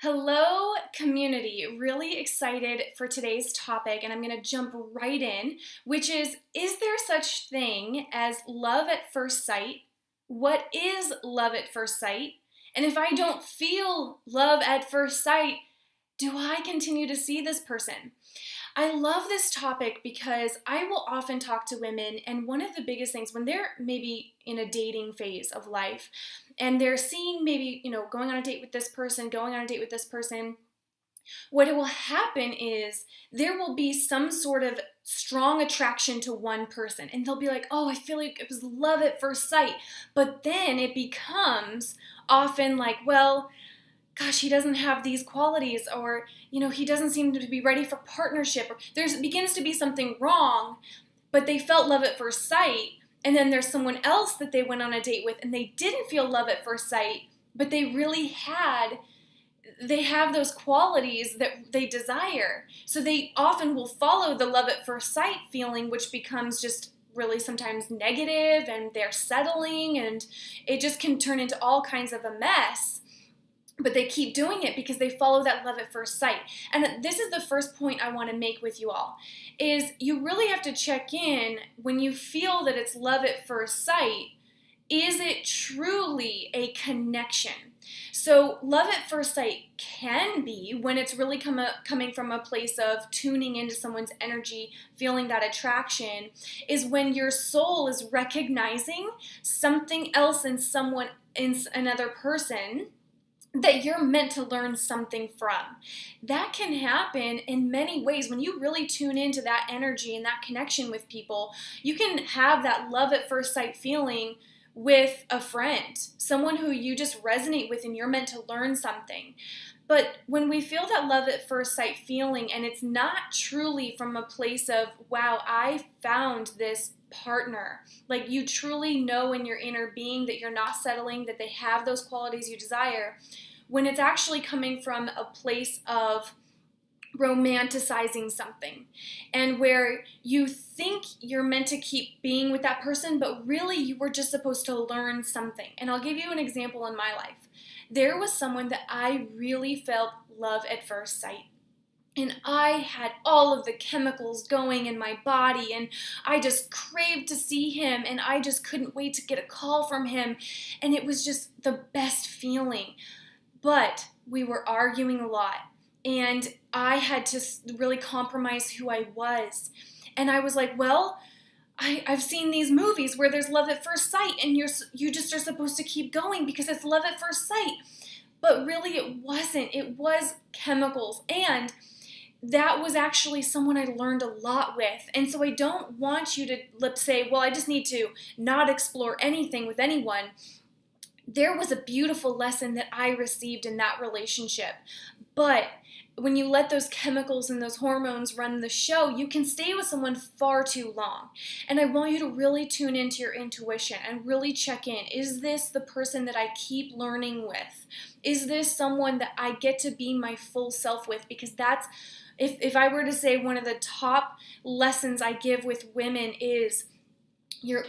Hello, community. Really excited for today's topic, and I'm going to jump right in, which is there such thing as love at first sight? What is love at first sight? And if I don't feel love at first sight, do I continue to see this person? I love this topic because I will often talk to women, and one of the biggest things when they're maybe in a dating phase of life and they're seeing maybe, going on a date with this person, going on a date with this person, what will happen is there will be some sort of strong attraction to one person, and they'll be like, oh, I feel like it was love at first sight. But then it becomes often like, well, gosh, he doesn't have these qualities, or he doesn't seem to be ready for partnership, or there's begins to be something wrong, but they felt love at first sight. And then there's someone else that they went on a date with and they didn't feel love at first sight, but they have those qualities that they desire. So they often will follow the love at first sight feeling, which becomes just really sometimes negative, and they're settling, and it just can turn into all kinds of a mess. But they keep doing it because they follow that love at first sight. And this is the first point I want to make with you all, is you really have to check in when you feel that it's love at first sight. Is it truly a connection? So love at first sight can be when it's really coming from a place of tuning into someone's energy, feeling that attraction, is when your soul is recognizing something else in another person that you're meant to learn something from. That can happen in many ways. When you really tune into that energy and that connection with people, you can have that love at first sight feeling with a friend, someone who you just resonate with and you're meant to learn something. But when we feel that love at first sight feeling and it's not truly from a place of, wow, I found this partner, like you truly know in your inner being that you're not settling, that they have those qualities you desire, when it's actually coming from a place of romanticizing something, and where you think you're meant to keep being with that person, but really you were just supposed to learn something. And I'll give you an example in my life. There was someone that I really felt love at first sight. And I had all of the chemicals going in my body, and I just craved to see him, and I just couldn't wait to get a call from him. And it was just the best feeling. But we were arguing a lot, and I had to really compromise who I was. And I was like, well, I've seen these movies where there's love at first sight, and you just are supposed to keep going because it's love at first sight. But really it wasn't. It was chemicals. And that was actually someone I learned a lot with. And so I don't want you to say, well, I just need to not explore anything with anyone. There was a beautiful lesson that I received in that relationship. But when you let those chemicals and those hormones run the show, you can stay with someone far too long. And I want you to really tune into your intuition and really check in. Is this the person that I keep learning with? Is this someone that I get to be my full self with? Because that's, if I were to say one of the top lessons I give with women is,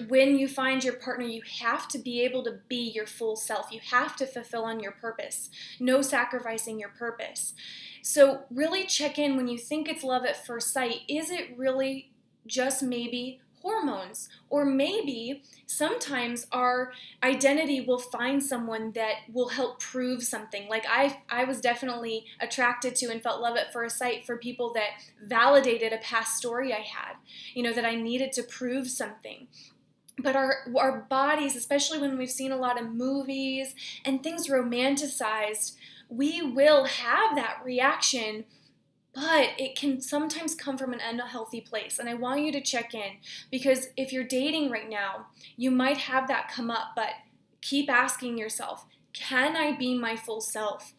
when you find your partner, you have to be able to be your full self. You have to fulfill on your purpose. No sacrificing your purpose. So really check in when you think it's love at first sight. Is it really just maybe hormones? Or maybe sometimes our identity will find someone that will help prove something. Like I was definitely attracted to and felt love at first sight for people that validated a past story I had, that I needed to prove something. But our bodies, especially when we've seen a lot of movies and things romanticized, we will have that reaction, but it can sometimes come from an unhealthy place. And I want you to check in, because if you're dating right now, you might have that come up, but keep asking yourself, can I be my full self?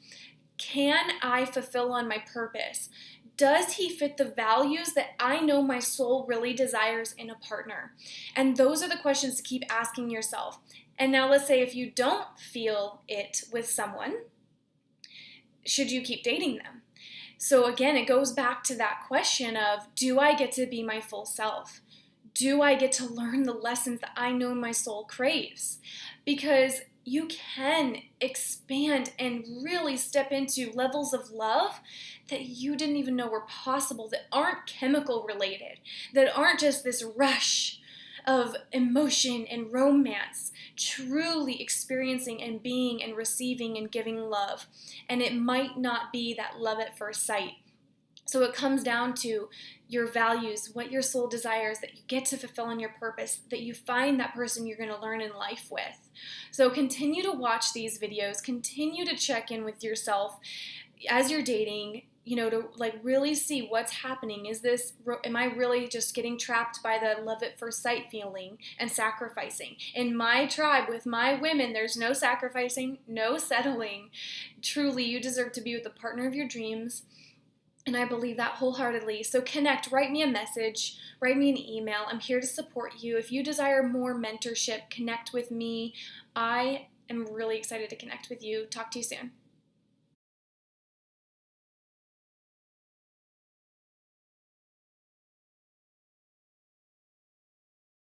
Can I fulfill on my purpose? Does he fit the values that I know my soul really desires in a partner? And those are the questions to keep asking yourself. And now let's say if you don't feel it with someone, should you keep dating them? So again, it goes back to that question of, do I get to be my full self? Do I get to learn the lessons that I know my soul craves? Because you can expand and really step into levels of love that you didn't even know were possible, that aren't chemical related, that aren't just this rush of emotion and romance, truly experiencing and being and receiving and giving love. And it might not be that love at first sight. So it comes down to your values, what your soul desires, that you get to fulfill in your purpose, that you find that person you're going to learn in life with. So continue to watch these videos, continue to check in with yourself as you're dating, to like really see what's happening. Am I really just getting trapped by the love at first sight feeling and sacrificing? In my tribe with my women, there's no sacrificing, no settling. Truly, you deserve to be with the partner of your dreams. And I believe that wholeheartedly. So connect, write me a message, write me an email. I'm here to support you. If you desire more mentorship, connect with me. I am really excited to connect with you. Talk to you soon.